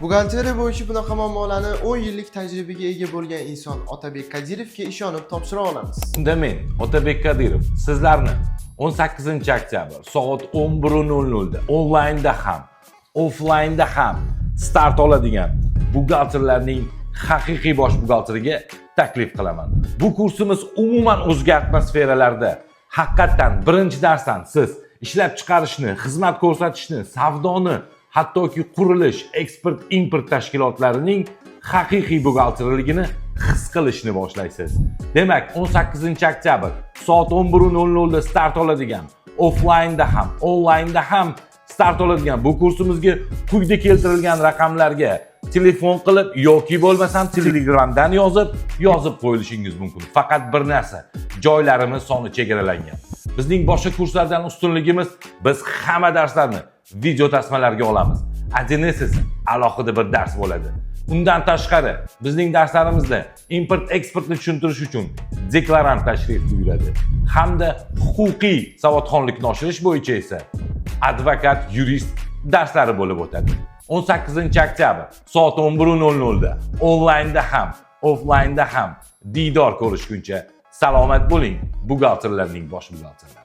Buxgalteriya bo'yicha bunaqa muammolarni 10 yillik tajribaga ega bo'lgan inson Otabek Qodirovga ishonib topshira olamiz. Unda men, Otabek Qodirov, sizlarni 18-oktyabr soat 11:00 da onlaynda ham, offlaynda ham start oladigan buxgalterlarning haqiqiy bosh buxgalteriga taklif qilaman. Bu kursimiz umuman o'zga atmosferalarda haqiqatan birinchi darsdan siz ishlab chiqarishni, xizmat ko'rsatishni, savdoni, hattoki qurilish, eksport, import tashkilotlarining haqiqiy buxgalterligini his qilishni boshlaysiz. Demak, 18-oktyabr soat 11:00 da start oladigan, offlaynda ham, onlaynda ham start oladigan bu kursimizga quyida keltirilgan raqamlarga telefon qilib yoki bo'lmasam Telegramdan yozib qo'yilishingiz mumkin. Faqat bir narsa, joylarimiz soni chegaralangan. Bizning boshqa kurslardan ustunligimiz, biz hamma darslarni video tasmalarga olamiz. Adines esa alohida bir dars bo'ladi. Undan tashqari, bizning darslarimizda import-eksportni tushuntirish uchun deklarant tashrif buyuradi. Hamda huquqiy savodxonlikni oshirish bo'yicha esa advokat, yurist darslari bo'lib o'tadi. 18-oktyabr soat 11:00 da onlaynda ham, offlaynda ham diydor ko'rishguncha salomat bo'ling, buxgalterlarning bosh buxgalterlari.